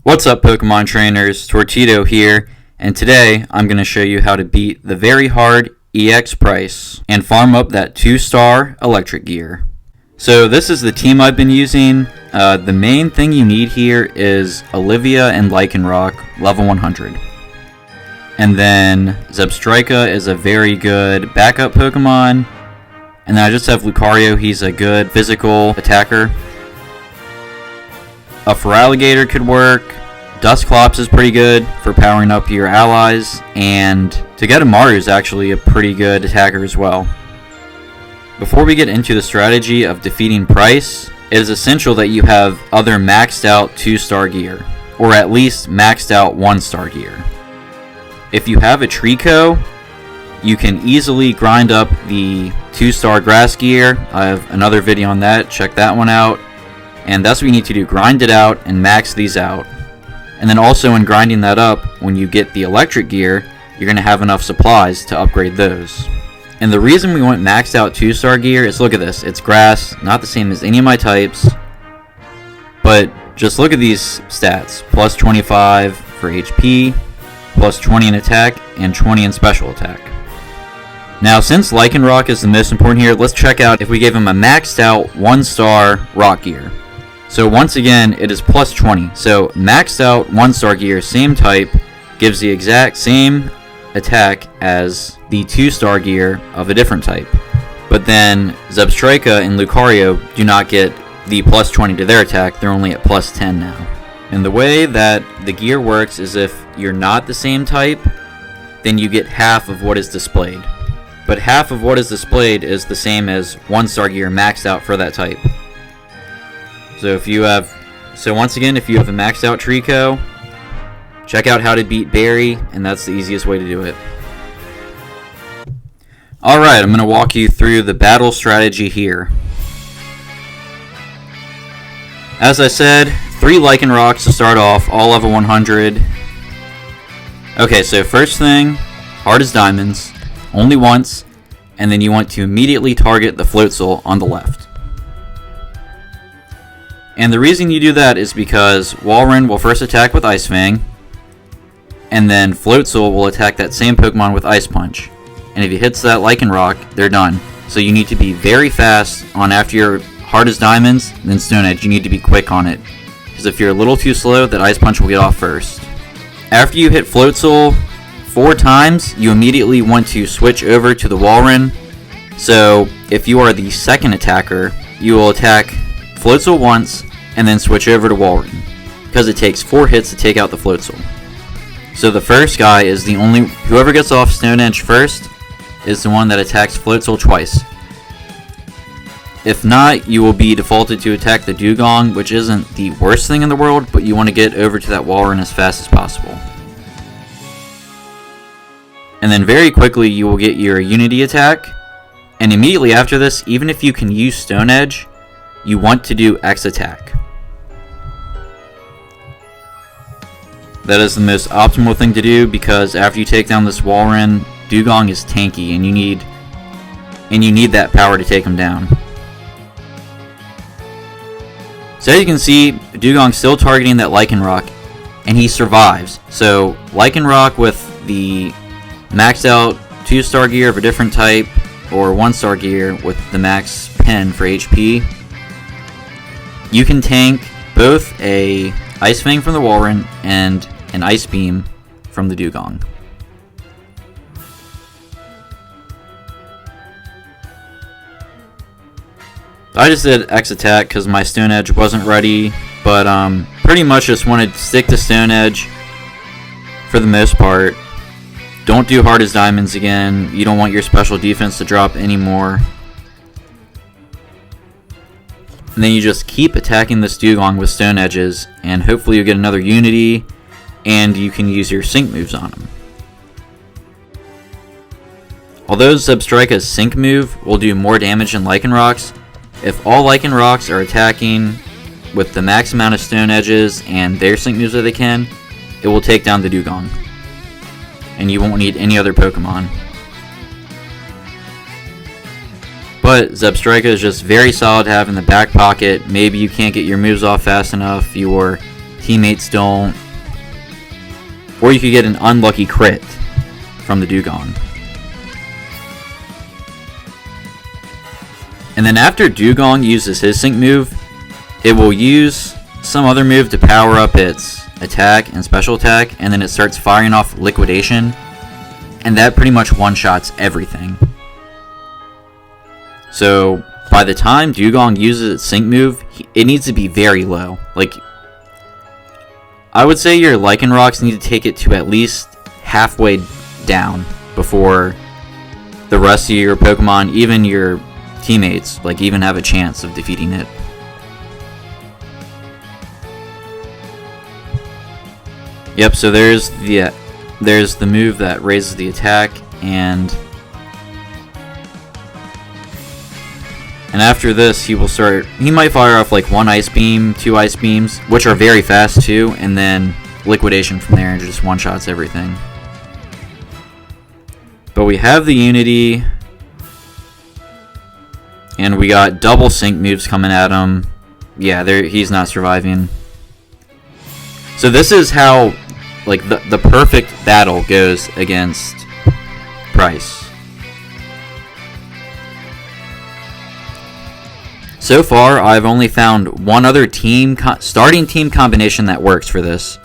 What's up, Pokemon trainers? Tortito here, and today I'm going to show you how to beat the Very Hard EX Pryce and farm up that 2-star electric gear. So this is the team I've been using. The main thing you need here is Olivia and Lycanroc, level 100. And then Zebstrika is a very good backup Pokemon. And then I just have Lucario, he's a good physical attacker. A Feraligatr could work. Dusclops is pretty good for powering up your allies. And Togedemaru is actually a pretty good attacker as well. Before we get into the strategy of defeating Pryce, it is essential that you have other maxed out 2-star gear, or at least maxed out 1-star gear. If you have a Trico, you can easily grind up the 2-star grass gear. I have another video on that, check that one out. And that's what you need to do, grind it out and max these out. And then also in grinding that up, when you get the electric gear, you're going to have enough supplies to upgrade those. And the reason we want maxed out 2-star gear is, look at this, it's grass, not the same as any of my types. But just look at these stats, plus 25 for HP, plus 20 in attack, and 20 in special attack. Now, since Lycanroc is the most important here, let's check out if we gave him a maxed out 1-star rock gear. So once again, it is plus 20. So maxed out 1-star gear, same type, gives the exact same attack as the 2-star gear of a different type. But then Zebstrika and Lucario do not get the plus 20 to their attack, they're only at plus 10 now. And the way that the gear works is if you're not the same type, then you get half of what is displayed. But half of what is displayed is the same as 1-star gear maxed out for that type. So once again, if you have a maxed out Trico, check out how to beat Barry, and that's the easiest way to do it. Alright, I'm going to walk you through the battle strategy here. As I said, 3 Lycanrocs to start off, all level 100. Okay, so first thing, hard as diamonds, only once, and then you want to immediately target the Floatzel on the left. And the reason you do that is because Walrein will first attack with Ice Fang, and then Floatzel will attack that same Pokemon with Ice Punch. And if he hits that Lycanroc, they're done. So you need to be very fast on after your hard as diamonds, then Stone Edge. You need to be quick on it, because if you're a little too slow, that Ice Punch will get off first. After you hit Floatzel 4 times, you immediately want to switch over to the Walrein. So if you are the second attacker, you will attack Floatzel once, and then switch over to Walrein, because it takes 4 hits to take out the Floatzel. So the first guy is whoever gets off Stone Edge first is the one that attacks Floatzel twice. If not, you will be defaulted to attack the Dugong, which isn't the worst thing in the world, but you want to get over to that Walrein as fast as possible. And then very quickly you will get your Unity attack, and immediately after this, even if you can use Stone Edge, you want to do X attack. That is the most optimal thing to do, because after you take down this Walrein, Dugong is tanky, and you need that power to take him down. So as you can see, Dugong's still targeting that Lycanroc, and he survives. So Lycanroc with the maxed out 2-star gear of a different type, or 1-star gear with the max pen for HP, you can tank both a Ice Fang from the Walrein and an Ice Beam from the Dugong. I just did X attack because my Stone Edge wasn't ready, but pretty much just wanted to stick to Stone Edge for the most part. Don't do hard as diamonds again. You don't want your special defense to drop anymore. And then you just keep attacking this Dugong with Stone Edges, and hopefully you get another Unity, and you can use your Sync moves on him. Although Zebstrika's Sync move will do more damage than Lycanroc's, if all Lycanrocs are attacking with the max amount of Stone Edges and their Sync moves that they can, it will take down the Dugong. And you won't need any other Pokemon. But Zebstrika is just very solid to have in the back pocket. Maybe you can't get your moves off fast enough, your teammates don't, or you could get an unlucky crit from the Dugong. And then after Dugong uses his sync move, it will use some other move to power up its attack and special attack, and then it starts firing off liquidation, and that pretty much one-shots everything. So by the time Dugong uses its sync move, it needs to be very low. Like, I would say your Lycanrocs need to take it to at least halfway down before the rest of your Pokemon, even your teammates, like, even have a chance of defeating it. Yep, so there's the move that raises the attack, and after this he might fire off like 1 Ice Beam, 2 Ice Beams, which are very fast too, and then liquidation from there and just one-shots everything. But we have the Unity, and we got double sync moves coming at him. Yeah, he's not surviving. So this is how, like, the perfect battle goes against Pryce. So far, I've only found one other starting team combination that works for this.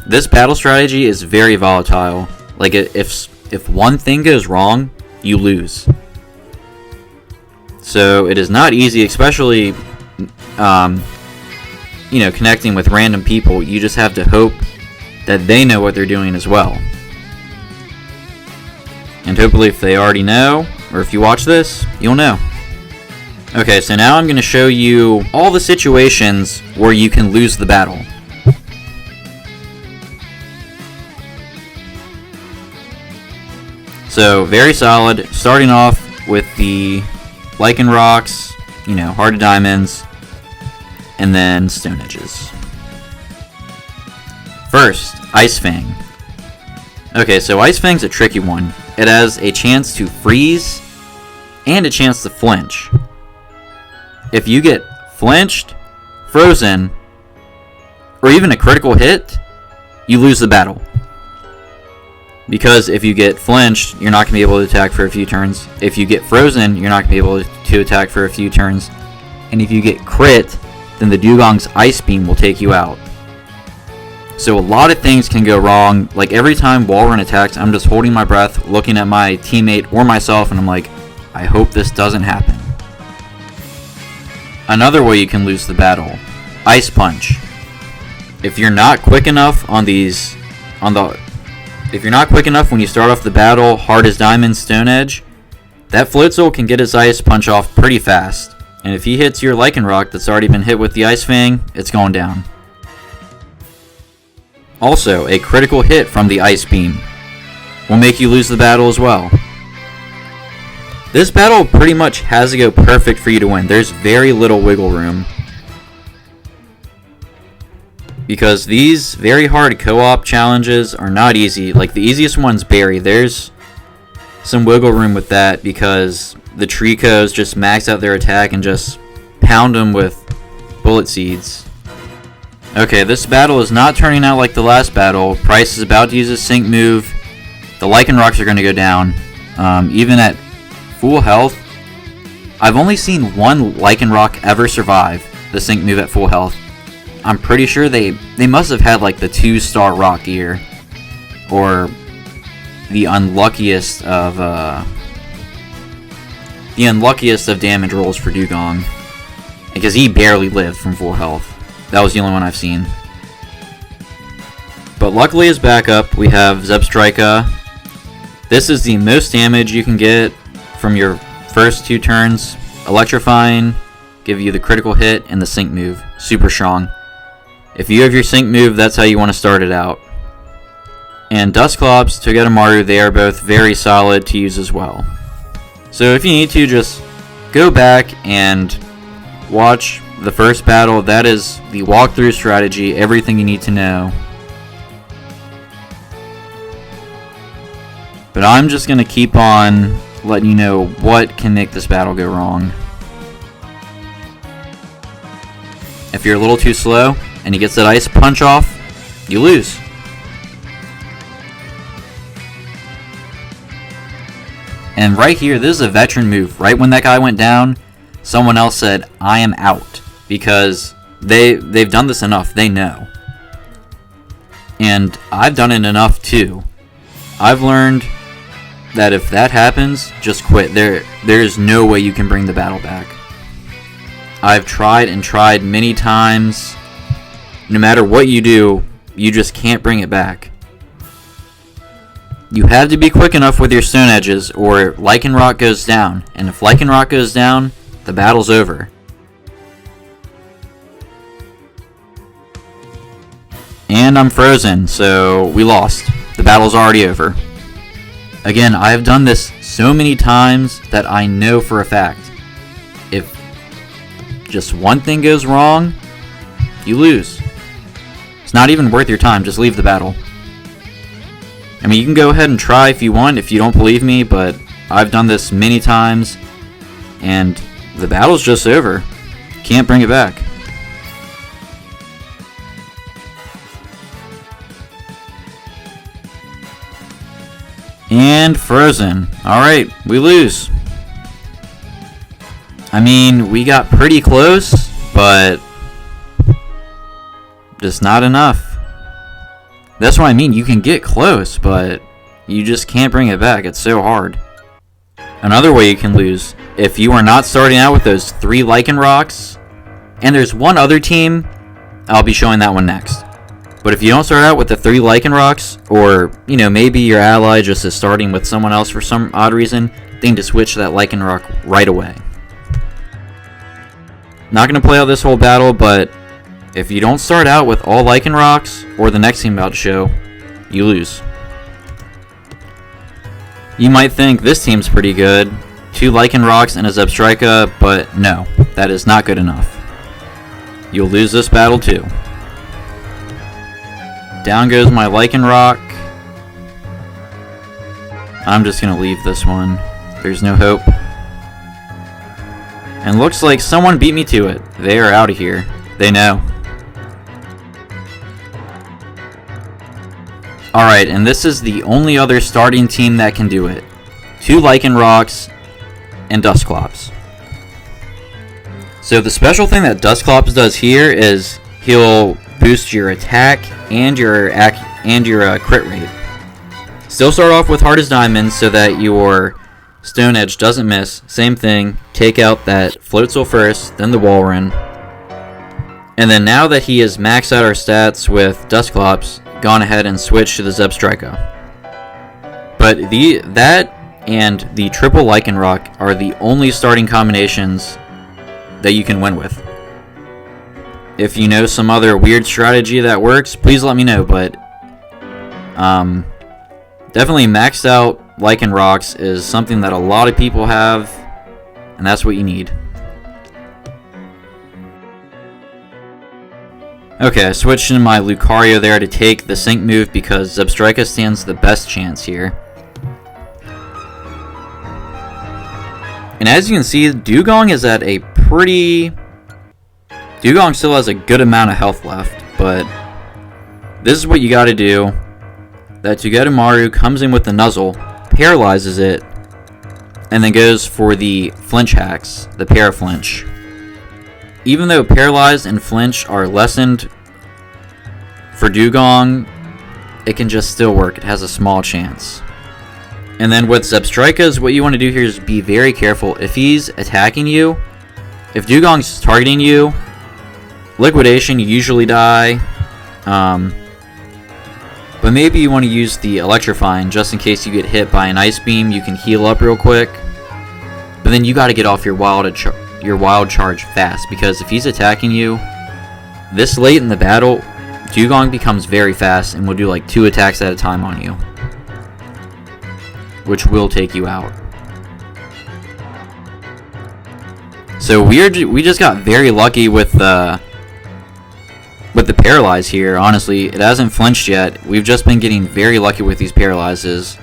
This battle strategy is very volatile. Like, if one thing goes wrong, you lose. So it is not easy, especially connecting with random people. You just have to hope that they know what they're doing as well. And hopefully if they already know, or if you watch this, you'll know. Okay, so now I'm going to show you all the situations where you can lose the battle. So, very solid, starting off with the Lycanrocs, Heart of Diamonds, and then Stone Edges. First, Ice Fang. Okay, so Ice Fang's a tricky one. It has a chance to freeze and a chance to flinch. If you get flinched, frozen, or even a critical hit, you lose the battle. Because if you get flinched, you're not going to be able to attack for a few turns. If you get frozen, you're not going to be able to attack for a few turns. And if you get crit, then the Dugong's Ice Beam will take you out. So a lot of things can go wrong. Like, every time Walrein attacks, I'm just holding my breath, looking at my teammate or myself, and I'm like, I hope this doesn't happen. Another way you can lose the battle, Ice Punch. If you're not quick enough if you're not quick enough when you start off the battle, Heart is Diamond, Stone Edge, that Floatzel can get his Ice Punch off pretty fast. And if he hits your Lycanroc that's already been hit with the Ice Fang, it's going down. Also, a critical hit from the Ice Beam will make you lose the battle as well. This battle pretty much has to go perfect for you to win. There's very little wiggle room. Because these very hard co-op challenges are not easy. Like, the easiest one's Berry. There's some wiggle room with that because the Tricos just max out their attack and just pound them with Bullet Seeds. Okay, this battle is not turning out like the last battle. Pryce is about to use his sync move. The Lycanrocs are going to go down. Even at full health, I've only seen one Lycanroc ever survive the sync move at full health. I'm pretty sure they must have had like the 2-star rock gear, or the unluckiest of damage rolls for Dugong, because he barely lived from full health. That was the only one I've seen. But luckily as backup, we have Zebstrika. This is the most damage you can get from your first 2 turns. Electrifying, give you the critical hit, and the sync move. Super strong. If you have your sync move, that's how you want to start it out. And Dusclops, Togedemaru, they are both very solid to use as well. So if you need to, just go back and watch the first battle. That is the walkthrough strategy, everything you need to know. But I'm just going to keep on letting you know what can make this battle go wrong. If you're a little too slow, and he gets that ice punch off, you lose. And right here, this is a veteran move. Right when that guy went down, someone else said, I am out. Because they've done this enough. They know. And I've done it enough too. I've learned that if that happens, just quit. There is no way you can bring the battle back. I've tried and tried many times. No matter what you do, you just can't bring it back. You have to be quick enough with your stone edges, or Lycanroc goes down. And if Lycanroc goes down, the battle's over. And I'm frozen, so we lost. The battle's already over. Again, I have done this so many times that I know for a fact, if just one thing goes wrong, you lose. It's not even worth your time, just leave the battle. I mean, you can go ahead and try if you want, if you don't believe me, but I've done this many times, and the battle's just over. Can't bring it back. And frozen. Alright, we lose. I mean, we got pretty close, but just not enough. That's what I mean, you can get close, but you just can't bring it back. It's so hard. Another way you can lose, if you are not starting out with those 3 Lycanrocs, and there's one other team, I'll be showing that one next. But if you don't start out with the 3 Lycanrocs, or, you know, maybe your ally just is starting with someone else for some odd reason, then to switch to that Lycanroc right away. Not going to play out this whole battle, but if you don't start out with all Lycanrocs, or the next team about to show, you lose. You might think this team's pretty good, 2 Lycanrocs and a Zebstrika, but no, that is not good enough. You'll lose this battle too. Down goes my Lycanroc. I'm just going to leave this one. There's no hope. And looks like someone beat me to it. They are out of here. They know. Alright, and this is the only other starting team that can do it. 2 Lycanrocs and Dusclops. So the special thing that Dusclops does here is he'll boost your attack and your crit rate. Still start off with Hard as Diamond so that your Stone Edge doesn't miss. Same thing, take out that Floatzel first, then the Walrein. And then now that he has maxed out our stats with Dusclops, gone ahead and switched to the Zebstrika. But that and the triple Lycanroc are the only starting combinations that you can win with. If you know some other weird strategy that works, please let me know, but definitely maxed out Lycanrocs is something that a lot of people have, and that's what you need. Okay, I switched in my Lucario there to take the sync move because Zebstrika stands the best chance here. And as you can see, Dugong is at a pretty... Dugong still has a good amount of health left, but this is what you gotta do. That Togedemaru comes in with the Nuzzle, paralyzes it, and then goes for the flinch hacks, the Paraflinch. Even though Paralyzed and Flinch are lessened for Dugong, it can just still work. It has a small chance. And then with Zebstrika, what you want to do here is be very careful. If he's attacking you, if Dugong's targeting you, Liquidation, you usually die. But maybe you want to use the Electrifying just in case you get hit by an Ice Beam. You can heal up real quick. But then you got to get off your wild charge fast, because if he's attacking you this late in the battle, Dugong becomes very fast and will do like 2 attacks at a time on you, which will take you out. So we just got very lucky with the Paralyze here. Honestly, it hasn't flinched yet. We've just been getting very lucky with these Paralyzes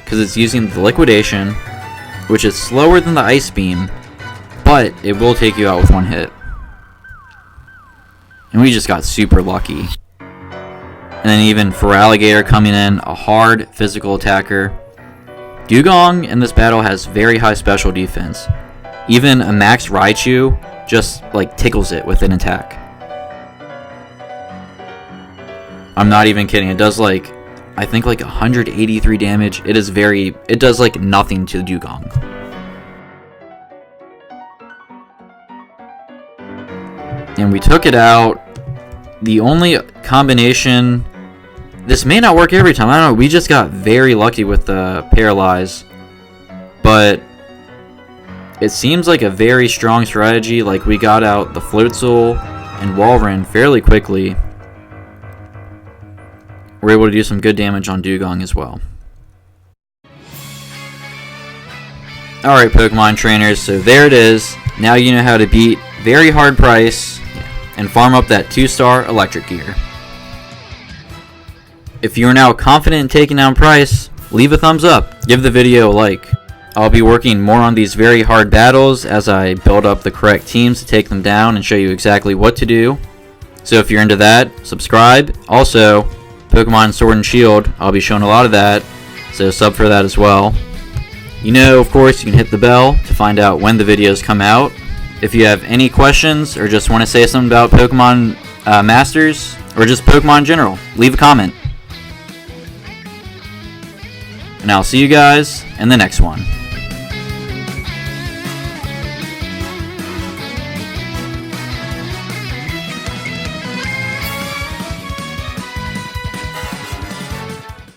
because it's using the Liquidation, which is slower than the Ice Beam, but it will take you out with 1 hit. and we just got super lucky. And then even Feraligatr coming in, a hard physical attacker. Dugong in this battle has very high special defense. Even a max Raichu just like tickles it with an attack. I'm not even kidding. It does like, I think like 183 damage. It does like nothing to Dugong. And we took it out. The only combination, this may not work every time. I don't know. We just got very lucky with the Paralyze. But it seems like a very strong strategy. Like we got out the Floatzel and Walrein fairly quickly. We're able to do some good damage on Dugong as well. Alright, Pokemon trainers, so there it is. Now you know how to beat Very Hard Pryce and farm up that 2-star electric gear. If you are now confident in taking down Pryce, leave a thumbs up, give the video a like. I'll be working more on these very hard battles as I build up the correct teams to take them down and show you exactly what to do. So if you're into that, subscribe. Also, Pokemon Sword and Shield, I'll be showing a lot of that, so sub for that as well. You know, of course, you can hit the bell to find out when the videos come out. If you have any questions or just want to say something about Pokemon Masters or just Pokemon in general, leave a comment. And I'll see you guys in the next one.